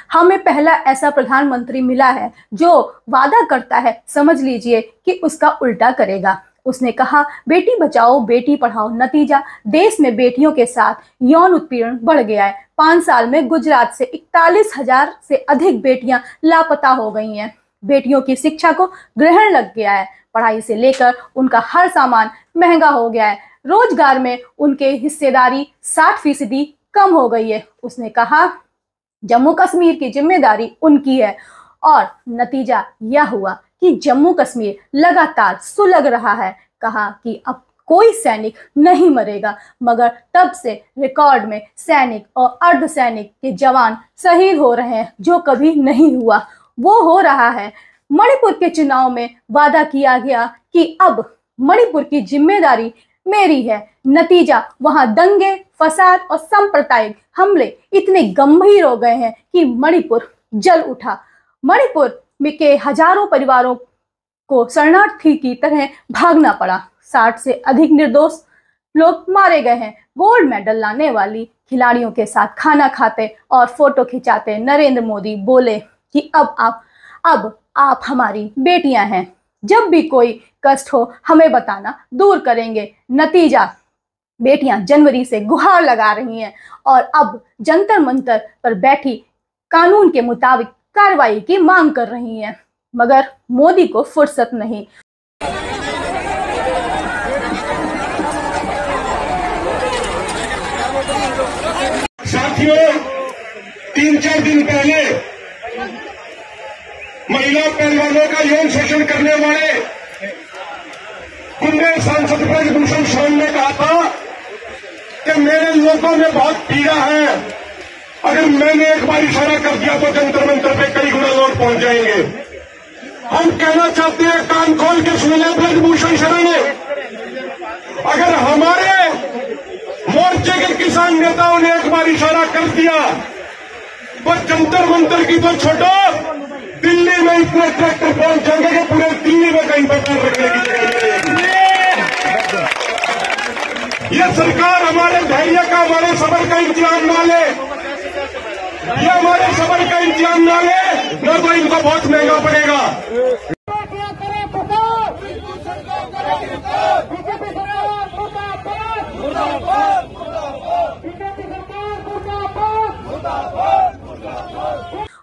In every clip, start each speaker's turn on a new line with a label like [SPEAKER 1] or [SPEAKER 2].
[SPEAKER 1] हमें पहला ऐसा प्रधानमंत्री मिला है जो वादा करता है, समझ लीजिए कि उसका उल्टा करेगा। उसने कहा, बेटी बचाओ बेटी पढ़ाओ, नतीजा देश में बेटियों के साथ यौन उत्पीड़न बढ़ गया है। 5 साल में गुजरात से 41,000 से अधिक बेटियां लापता हो गई हैं। बेटियों की शिक्षा को ग्रहण लग गया है। पढ़ाई से लेकर उनका हर सामान महंगा हो गया है। रोजगार में उनके हिस्सेदारी 60% कम हो गई है। उसने कहा, जम्मू कश्मीर की जिम्मेदारी उनकी है और नतीजा यह हुआ कि जम्मू कश्मीर लगातार सुलग रहा है। कहा कि अब कोई सैनिक नहीं मरेगा, मगर तब से रिकॉर्ड में सैनिक और अर्धसैनिक के जवान शहीद हो रहे हैं, जो कभी नहीं हुआ वो हो रहा है। मणिपुर के चुनाव में वादा किया गया कि अब मणिपुर की जिम्मेदारी मेरी है। नतीजा वहां दंगे, फसाद और सांप्रदायिक हमले इतने गंभीर हो गए हैं कि मणिपुर जल उठा। मणिपुर में के हजारों परिवारों को शरणार्थी की तरह भागना पड़ा। 60 से अधिक निर्दोष लोग मारे गए हैं। गोल्ड मेडल लाने वाली खिलाड़ियों के साथ खाना खाते और फोटो खिंचाते नरेंद्र मोदी बोले कि अब आप हमारी बेटियां हैं। जब भी कोई कष्ट हो हमें बताना, दूर करेंगे। नतीजा बेटियां जनवरी से गुहार लगा रही हैं और अब जंतर मंतर पर बैठी कानून के मुताबिक कार्रवाई की मांग कर रही हैं, मगर मोदी को फुर्सत नहीं।
[SPEAKER 2] साथियों, 3-4 दिन पहले महिला पहलवानों का यौन शोषण करने वाले कुंडे सांसद ब्रजभूषण शरण ने कहा था कि मेरे लोगों में बहुत पीड़ा है, अगर मैंने एक बार इशारा कर दिया तो जंतर मंतर पे कई गुना लोग पहुंच जाएंगे। हम कहना चाहते हैं, कान खोल के सुन ले ब्रजभूषण शरण, अगर हमारे मोर्चे के किसान नेताओं ने एक बार इशारा कर दिया तो जंतर मंतर की तो छोड़ो, दिल्ली में इतने ट्रैक्टर पहुंच जाएंगे कि पूरे दिल्ली में कहीं पर पैर रखने की जगह नहीं है। यह सरकार हमारे धैर्य का, हमारे सबर का इंतजाम ना ले, ये हमारे सबर का इंतजाम ना ले, न तो इनको बहुत महंगा पड़ेगा।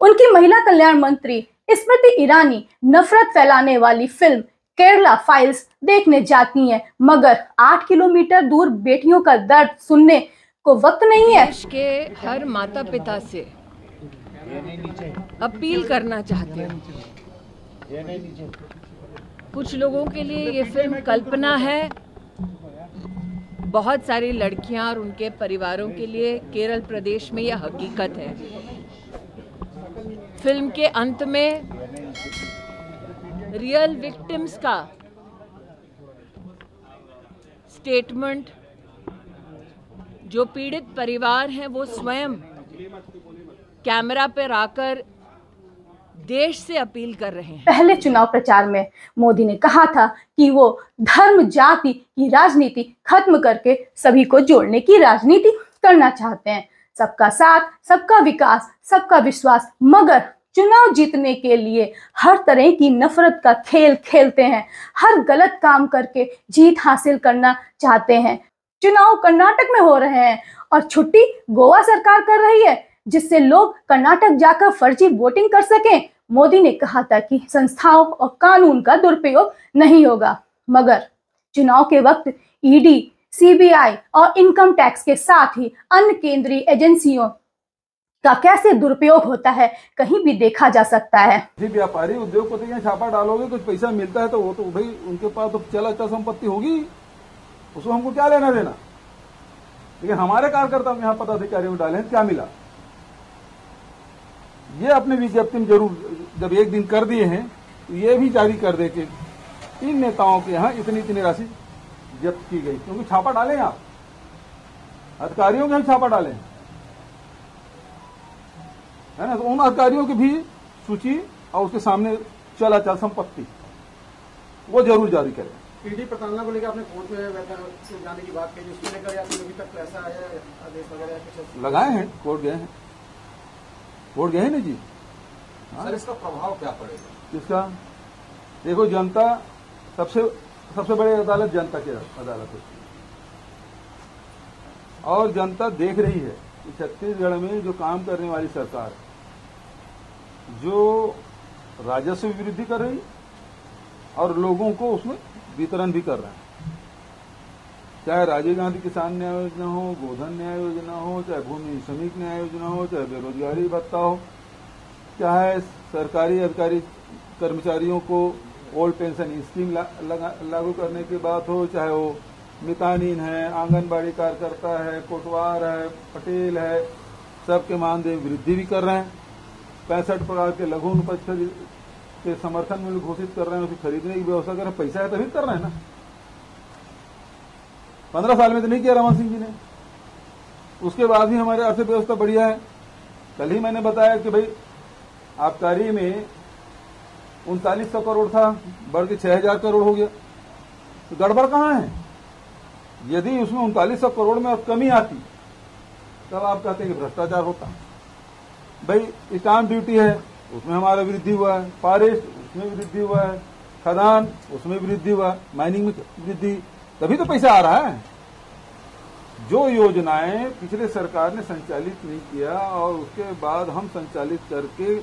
[SPEAKER 1] उनकी महिला कल्याण मंत्री स्मृति ईरानी नफरत फैलाने वाली फिल्म केरला फाइल्स देखने जाती हैं, मगर 8 किलोमीटर दूर बेटियों का दर्द सुनने को वक्त नहीं है।
[SPEAKER 3] देश के हर माता पिता से अपील करना चाहते हैं। कुछ लोगों के लिए ये फिल्म कल्पना है, बहुत सारी लड़कियां और उनके परिवारों के लिए केरल प्रदेश में यह हकीकत है। फिल्म के अंत में रियल विक्टिम्स का स्टेटमेंट, जो पीड़ित परिवार हैं वो स्वयं कैमरा पर आकर देश से अपील कर रहे हैं।
[SPEAKER 1] पहले चुनाव प्रचार में मोदी ने कहा था कि वो धर्म जाति की राजनीति खत्म करके सभी को जोड़ने की राजनीति करना चाहते हैं। सबका साथ, सबका विकास, सबका विश्वास, मगर चुनाव जीतने के लिए हर तरह की नफरत का खेल खेलते हैं। हर गलत काम करके जीत हासिल करना चाहते हैं। चुनाव कर्नाटक में हो रहे हैं और छुट्टी गोवा सरकार कर रही है, जिससे लोग कर्नाटक जाकर फर्जी वोटिंग कर सकें। मोदी ने कहा था कि संस्थाओं और कानून का दुरुपयोग नहीं होगा, मगर चुनाव के वक्त ईडी, सीबीआई और इनकम टैक्स के साथ ही अन्य केंद्रीय एजेंसियों का कैसे दुरुपयोग होता है कहीं भी देखा जा सकता है।
[SPEAKER 4] व्यापारी उद्योगपति यहाँ छापा डालोगे, कुछ पैसा मिलता है तो वो तो भाई उनके पास तो चल अचल संपत्ति होगी, उसको हमको क्या लेना देना। लेकिन हमारे कार्यकर्ता यहाँ पदाधिकारियों में डाले क्या मिला, ये अपने विज्ञप्ति में जरूर जब एक दिन कर दिए हैं तो ये भी जारी कर दे कि इन नेताओं के यहाँ इतनी इतनी राशि जब्त की गई, क्योंकि छापा डाले हैं आप अधिकारियों के यहाँ छापा डाले है ना, तो उन अधिकारियों की भी सूची और उसके सामने चल अचल संपत्ति वो जरूर जारी करें।
[SPEAKER 5] ईडी प्रताड़ना को लेकर आपने कोर्ट में से जाने की बात कही, उसको लेकर या अभी तक पैसा आया आदेश वगैरह कुछ
[SPEAKER 4] लगाए हैं, कोर्ट गए हैं, कोर्ट गए ना जी।
[SPEAKER 5] सर इसका प्रभाव क्या पड़ेगा?
[SPEAKER 4] किसका? देखो, जनता सबसे बड़ी अदालत जनता की अदालत होती है, और जनता देख रही है कि छत्तीसगढ़ में जो काम करने वाली सरकार जो राजस्व वृद्धि कर रही और लोगों को उसमें वितरण भी कर रहा है, चाहे राजीव गांधी किसान न्याय योजना हो, गोधन न्याय योजना हो, चाहे भूमि श्रमिक न्याय योजना हो, चाहे बेरोजगारी भत्ता हो, चाहे सरकारी अधिकारी कर्मचारियों को ओल्ड पेंशन स्कीम लागू करने की बात हो, चाहे वो मितानिन है, आंगनबाड़ी कार्यकर्ता है, कोटवार है, पटेल है, सबके मानदेय वृद्धि भी कर रहे हैं। 65 प्रकार के लघु उपज के समर्थन मूल्य घोषित कर रहे हैं, उसकी खरीदने की व्यवस्था कर रहे हैं। पैसा है तभी कर रहे हैं ना। 15 साल में तो नहीं किया रमन सिंह जी ने। उसके बाद भी हमारी अर्थव्यवस्था बढ़िया है। कल ही मैंने बताया कि भाई आबकारी में 3900 करोड़ था, बढ़ के 6000 करोड़ हो गया। तो गड़बड़ कहाँ है? यदि उसमें 3900 करोड़ में अब कमी आती तब आप कहते हैं कि भ्रष्टाचार होता। भाई स्टाम्प ड्यूटी है, उसमें हमारा वृद्धि हुआ है, फॉरेस्ट उसमें वृद्धि हुआ है, खदान उसमें वृद्धि हुआ, माइनिंग में वृद्धि, तभी तो पैसा आ रहा है। जो योजनाएं पिछले सरकार ने संचालित नहीं किया और उसके बाद हम संचालित करके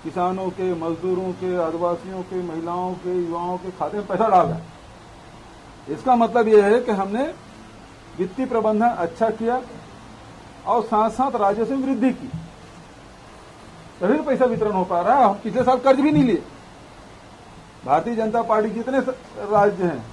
[SPEAKER 4] किसानों के, मजदूरों के, आदिवासियों के, महिलाओं के, युवाओं के खाते में पैसा डाल रहे हैं, इसका मतलब यह है कि हमने वित्तीय प्रबंधन अच्छा किया और साथ साथ राजस्व में वृद्धि की, तभी तो पैसा वितरण हो पा रहा है। हम पिछले साल कर्ज भी नहीं लिए। भारतीय जनता पार्टी जितने राज्य हैं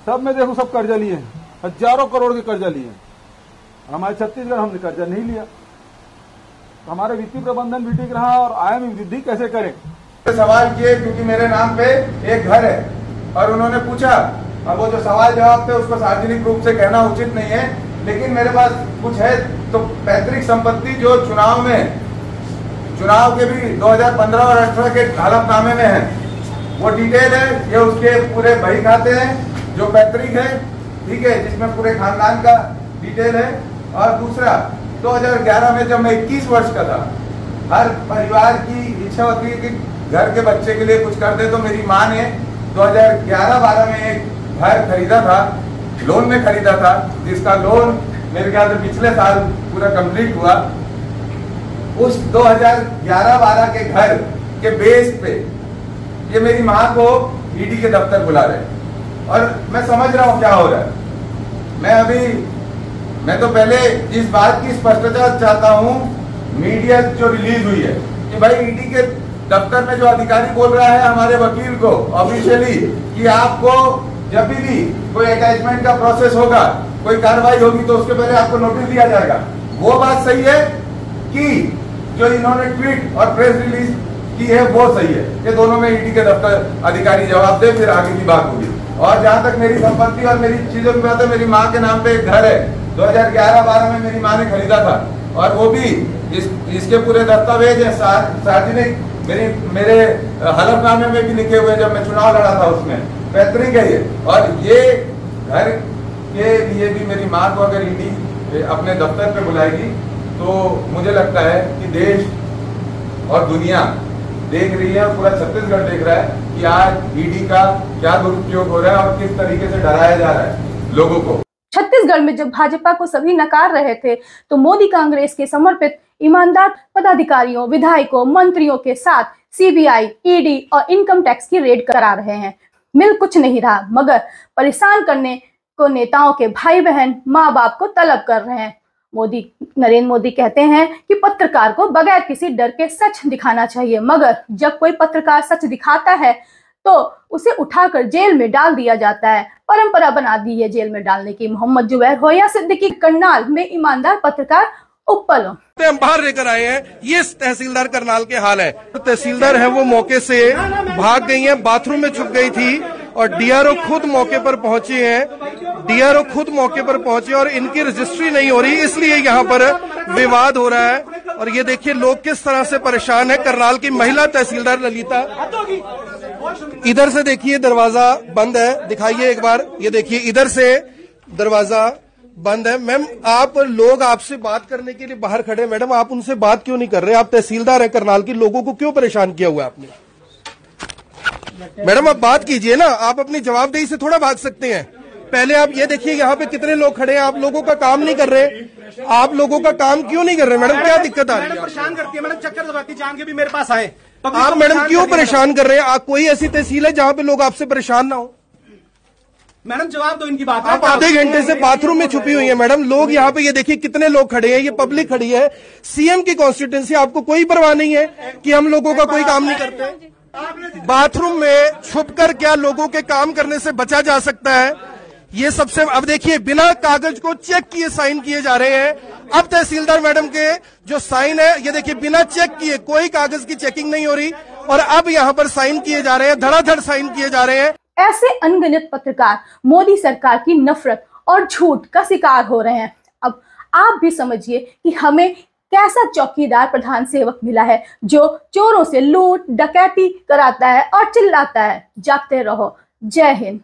[SPEAKER 4] सब में देखो सब कर्जा लिए हैं, हजारों करोड़ के कर्जा लिए हैं। हमारे छत्तीसगढ़ हमने कर्जा नहीं लिया। हमारा वित्तीय प्रबंधन भी ठीक रहा और आय में वृद्धि कैसे करें।
[SPEAKER 6] सवाल किए क्योंकि मेरे नाम पे एक घर है और उन्होंने पूछा, अब वो जो सवाल जवाब थे उसको सार्वजनिक रूप से कहना उचित नहीं है, लेकिन मेरे पास कुछ है। तो पैतृक संपत्ति जो चुनाव के भी 2015 और 18 के हलफनामे में है, वो डिटेल है। ये उसके पूरे बही खाते हैं जो पैतृक है, ठीक है, जिसमें पूरे खानदान का डिटेल है। और दूसरा 2011 में जब मैं 21 वर्ष का था, हर परिवार की इच्छा होती है कि घर के बच्चे के लिए कुछ कर दे। तो मेरी माँ ने 2011-12 में एक घर खरीदा था, लोन में खरीदा था, जिसका लोन मेरे ख्याल से पिछले साल पूरा कंप्लीट हुआ। उस 2011-12 के घर के बेस पे ये मेरी माँ को ईडी के दफ्तर बुला रहे हैं और मैं समझ रहा हूँ क्या हो रहा है। मैं तो पहले इस बात की स्पष्टता चाहता हूँ, मीडिया जो रिलीज हुई है कि भाई ईडी के दफ्तर में जो अधिकारी बोल रहा है हमारे वकील को ऑफिशियली कि आपको जब भी कोई अटैचमेंट का प्रोसेस होगा, कोई कार्रवाई होगी तो उसके पहले आपको नोटिस दिया जाएगा, वो बात सही है कि जो इन्होंने ट्वीट और प्रेस रिलीज की है वो सही है? ये दोनों में ईडी के दफ्तर अधिकारी जवाब दे, फिर आगे की बात होगी। और जहां तक मेरी संपत्ति और मेरी चीजों की बात है, मेरी माँ के नाम पे एक घर है, 2011-12 में मेरी माँ ने खरीदा था और वो भी इसके पूरे दस्तावेज है सार्वजनिक, मेरे हलफनामे में भी लिखे हुए, जब मैं चुनाव लड़ा था उसमें पैतृक है ये। और ये घर के लिए भी मेरी माँ को अगर ईडी अपने दफ्तर पे बुलाएगी तो मुझे लगता है कि देश और दुनिया देख रही है और पूरा छत्तीसगढ़ देख रहा है कि आज ईडी का क्या दुरुपयोग हो रहा है और किस तरीके से डराया जा रहा है लोगों को।
[SPEAKER 1] छत्तीसगढ़ में जब भाजपा को सभी नकार रहे थे तो मोदी कांग्रेस के समर्पित ईमानदार पदाधिकारियों, विधायकों, मंत्रियों के साथ सीबीआई, ईडी और इनकम टैक्स की रेड करा रहे हैं। मिल कुछ नहीं रहा, मगर परेशान करने को नेताओं के भाई बहन, माँ बाप को तलब कर रहे हैं। नरेंद्र मोदी कहते हैं कि पत्रकार को बगैर किसी डर के सच दिखाना चाहिए, मगर जब कोई पत्रकार सच दिखाता है तो उसे उठाकर जेल में डाल दिया जाता है। परंपरा बना दी है जेल में डालने की। मोहम्मद जुबैर हो या सिद्दीकी, करनाल में ईमानदार पत्रकार उपल
[SPEAKER 7] हम बाहर लेकर आए हैं। ये तहसीलदार करनाल के हाल है। तो तहसीलदार है वो मौके से भाग गई हैं, बाथरूम में छुप गई थी और डीआरओ खुद मौके पर पहुंचे हैं। डीआरओ खुद मौके पर पहुंचे और इनकी रजिस्ट्री नहीं हो रही, इसलिए यहाँ पर विवाद हो रहा है। और ये देखिए लोग किस तरह से परेशान है। करनाल की महिला तहसीलदार ललिता, इधर से देखिए दरवाजा बंद है, दिखाइए एक बार। ये देखिए इधर से दरवाजा बंद है। मैम आप लोग आपसे बात करने के लिए बाहर खड़े हैं, मैडम आप उनसे बात क्यों नहीं कर रहे? आप तहसीलदार हैं करनाल की, लोगों को क्यों परेशान किया हुआ है आपने? मैडम आप बात कीजिए ना, आप अपनी जवाबदेही से थोड़ा भाग सकते हैं। पहले आप ये देखिए यहाँ पे कितने लोग खड़े हैं, आप लोगों का काम नहीं कर रहे। आप लोगों का काम क्यों नहीं कर रहे मैडम? क्या दिक्कत आ रही है?
[SPEAKER 5] परेशान करती है मैडम, चक्कर दबाती जान के भी मेरे पास आए।
[SPEAKER 7] आप मैडम क्यों परेशान कर रहे हैं? आप कोई ऐसी तहसील है जहाँ पे लोग आपसे परेशान ना हो?
[SPEAKER 5] मैडम जवाब दो इनकी बात।
[SPEAKER 7] आप आधे घंटे से बाथरूम में छुपी हुई है मैडम। लोग यहाँ पे ये देखिए कितने लोग खड़े हैं, ये पब्लिक खड़ी है। सीएम की कॉन्स्टिट्यूंसी, आपको कोई परवाह नहीं है कि हम लोगों का कोई काम नहीं करते? बाथरूम में छुपकर क्या लोगों के काम करने से बचा जा सकता है? ये सबसे, अब देखिए बिना कागज को चेक किए साइन किए जा रहे हैं। अब तहसीलदार मैडम के जो साइन है, ये देखिए बिना चेक किए, कोई कागज की चेकिंग नहीं हो रही और अब यहाँ पर साइन किए जा रहे हैं, धड़ाधड़ साइन किए जा रहे हैं।
[SPEAKER 1] ऐसे अनगिनत पत्रकार मोदी सरकार की नफरत और झूठ का शिकार हो रहे हैं। अब आप भी समझिए कि हमें कैसा चौकीदार प्रधान सेवक मिला है जो चोरों से लूट डकैती कराता है और चिल्लाता है, जागते रहो। जय हिंद।